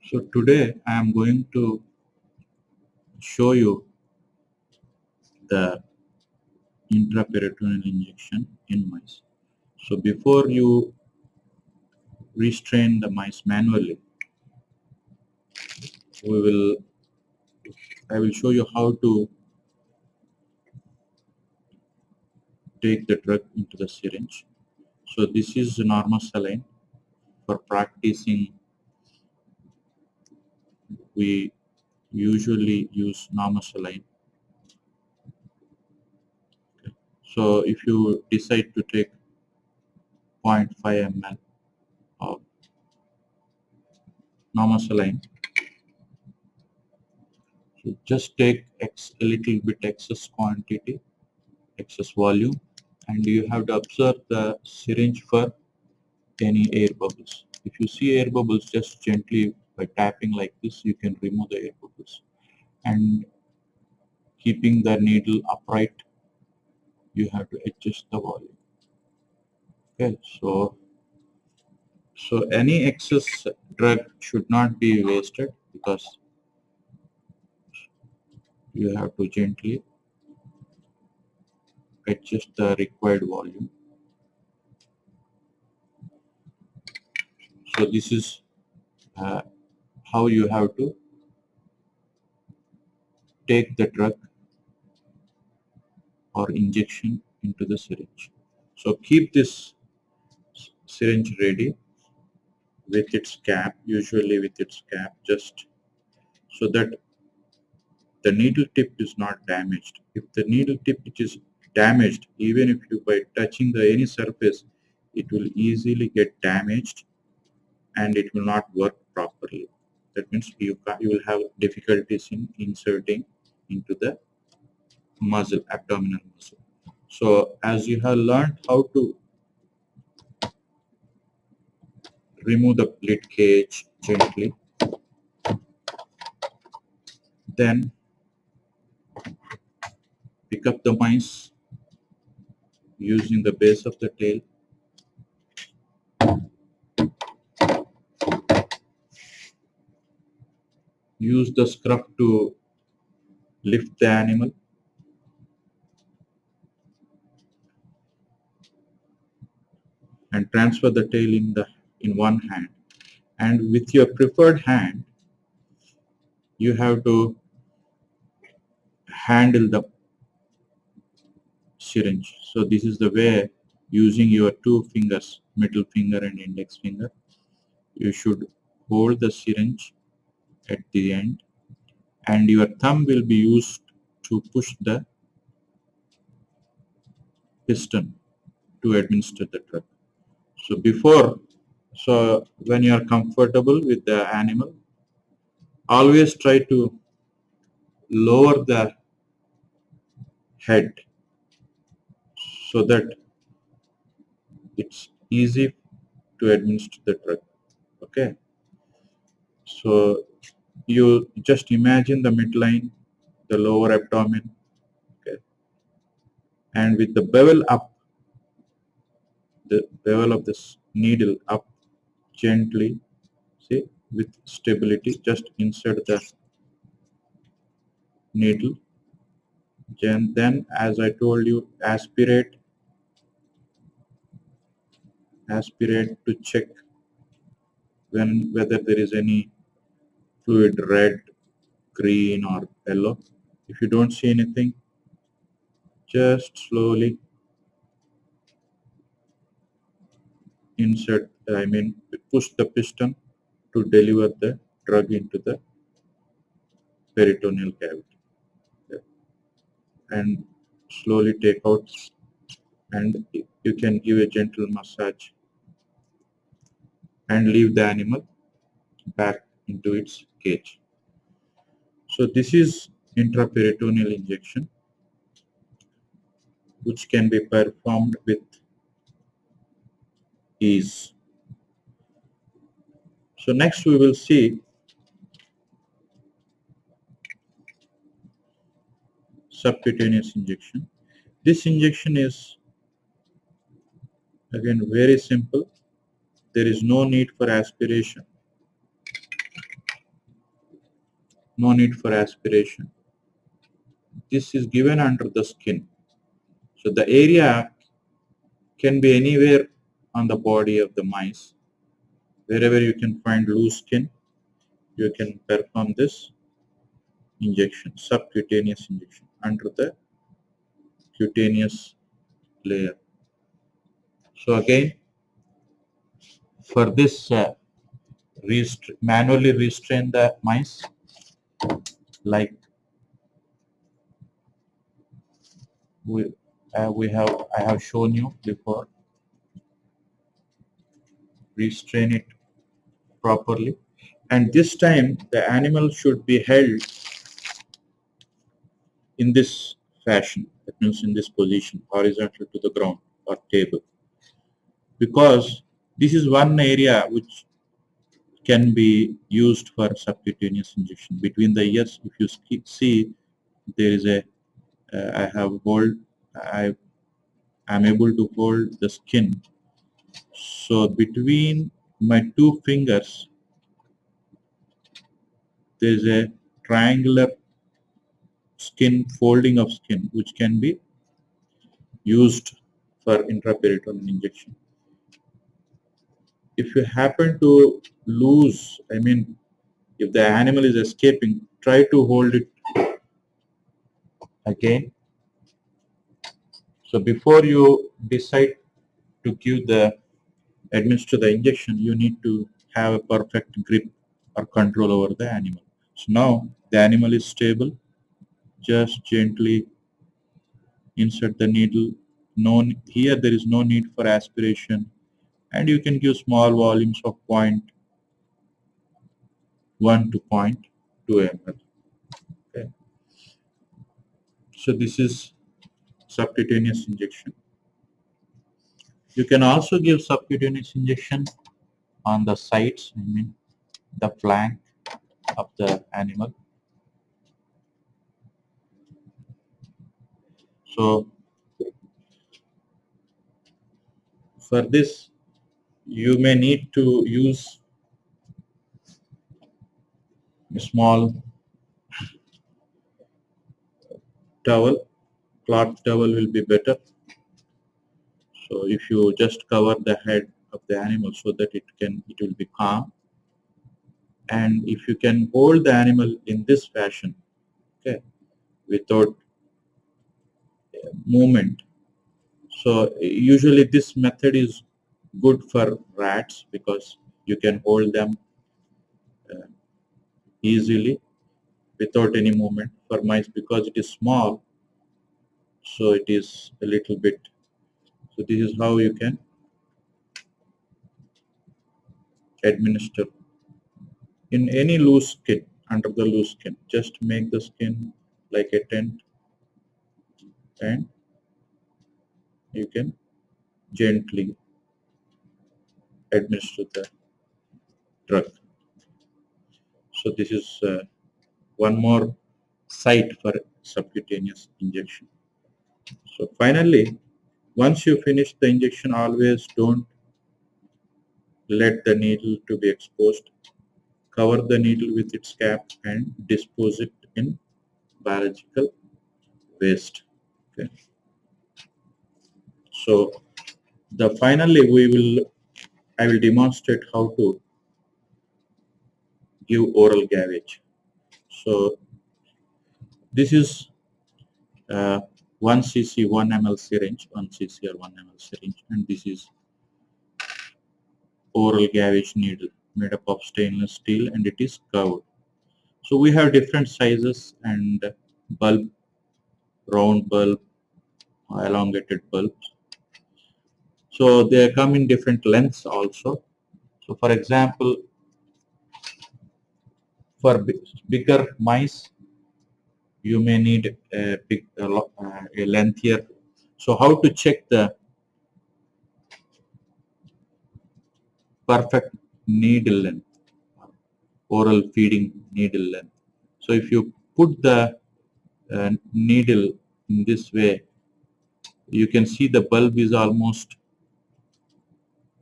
So today I am going to show you the intraperitoneal injection in mice. So before you restrain the mice manually, I will show you how to take the drug into the syringe. So this is a normal saline. For practicing, we usually use normal saline. So if you decide to take 0.5 ml of normal saline, so just take a little bit excess quantity, excess volume, and you have to observe the syringe for any air bubbles. If you see air bubbles, just gently by tapping like this, you can remove the air bubbles. And keeping the needle upright, you have to adjust the volume. Okay, so any excess drug should not be wasted, because you have to gently adjust the required volume. So this is how you have to take the drug or injection into the syringe. So keep this syringe ready with its cap, usually with its cap, just so that the needle tip is not damaged. If the needle tip is damaged, even if you by touching the any surface, it will easily get damaged and it will not work properly. That means you will have difficulties in inserting into the muscle, abdominal muscle. So as you have learned how to remove the lid cage gently, then pick up the mice using the base of the tail. Use the scruff to lift the animal. And transfer the tail in one hand. And with your preferred hand, you have to handle the syringe. So this is the way, using your two fingers, middle finger and index finger, you should hold the syringe at the end, and your thumb will be used to push the piston to administer the drug. So when you are comfortable with the animal, always try to lower the head so that it's easy to administer the drug. Okay, so you just imagine the midline, the lower abdomen, okay, and with the bevel up, the bevel of this needle up gently, see, with stability, just insert the needle. Then, as I told you, aspirate to check whether there is any fluid, red, green or yellow. If you don't see anything, just slowly push the piston to deliver the drug into the peritoneal cavity. Okay. And slowly take out, and you can give a gentle massage and leave the animal back into its cage. So this is intraperitoneal injection, which can be performed with ease. So next we will see subcutaneous injection. This injection is again very simple. There is no need for aspiration. no need for aspiration. This is given under the skin. So the area can be anywhere on the body of the mice. Wherever you can find loose skin, you can perform this injection, subcutaneous injection under the cutaneous layer. So again, for this manually restrain the mice, like I have shown you before. Restrain it properly, and this time the animal should be held in this fashion, that means in this position, horizontal to the ground or table, because this is one area which can be used for subcutaneous injection. Between the ears, if you see, there is a I am able to hold the skin. So between my two fingers, there is a triangular skin, folding of skin, which can be used for intraperitoneal injection. If you happen to lose, I mean, if the animal is escaping, try to hold it again. So before you decide to administer the injection, you need to have a perfect grip or control over the animal. So now the animal is stable. Just gently insert the needle. Here there is no need for aspiration, and you can give small volumes of 0.1 to 0.2 ml. Okay. So this is subcutaneous injection. You can also give subcutaneous injection on the sides, I mean the flank of the animal. So for this, you may need to use a small towel. Cloth towel will be better. So if you just cover the head of the animal so that it will be calm, and if you can hold the animal in this fashion, okay, without movement. So usually this method is good for rats because you can hold them uh, easily without any movement. For mice, because it is small, so it is a little bit. So this is how you can administer in any loose skin, under the loose skin. Just make the skin like a tent, and you can gently administer the drug. So this is one more site for subcutaneous injection. So finally, once you finish the injection, always don't let the needle to be exposed. Cover the needle with its cap and dispose it in biological waste. Okay. So finally I will demonstrate how to give oral gavage. So this is 1 cc 1 ml syringe, 1 cc or 1 ml syringe, and this is oral gavage needle made up of stainless steel, and it is curved. So we have different sizes and bulb, round bulb, elongated bulbs. So they come in different lengths also. So for example, for bigger mice, you may need a lengthier. So how to check the perfect needle length, oral feeding needle length? So if you put the needle in this way, you can see the bulb is almost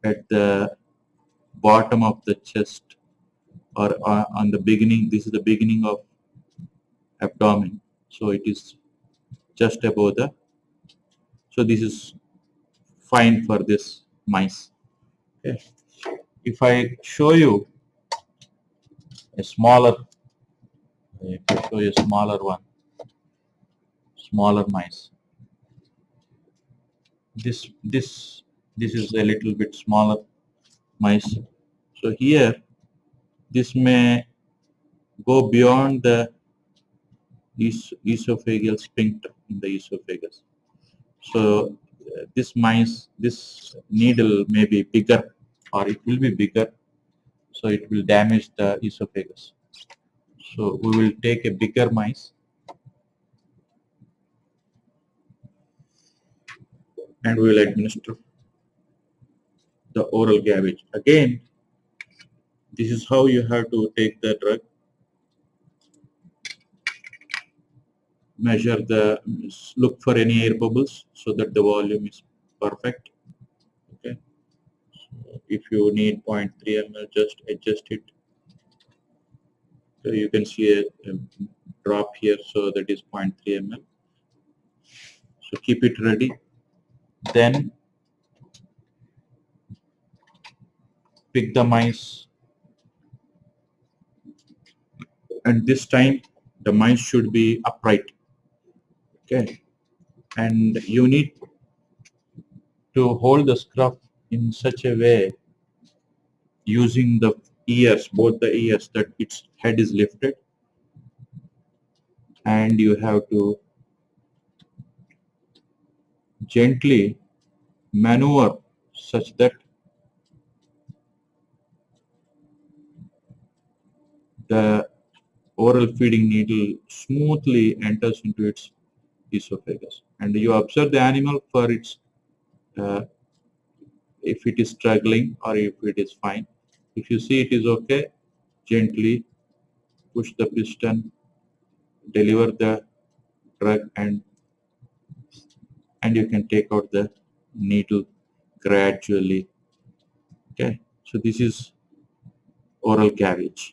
at the bottom of the chest, or on the beginning. This is the beginning of abdomen. So it is just above the, so this is fine for this mice. Okay. If I show you a smaller, if I show you a smaller one, smaller mice, this is a little bit smaller mice. So here this may go beyond the esophageal sphincter in the esophagus. So this needle may be bigger, or it will be bigger, so it will damage the esophagus. So we will take a bigger mice and we will administer the oral gavage. Again, this is how you have to take the drug. Measure the, look for any air bubbles so that the volume is perfect. Okay. So if you need 0.3 ml, just adjust it. So you can see a drop here, so that is 0.3 ml. So keep it ready. Then pick the mice, and this time the mice should be upright. Okay, and you need to hold the scruff in such a way using the ears, both the ears, that its head is lifted, and you have to gently maneuver such that the oral feeding needle smoothly enters into its esophagus, and you observe the animal for its uh, if it is struggling or if it is fine. If you see it is okay, gently push the piston, deliver the drug, and you can take out the needle gradually. Okay, so this is oral gavage.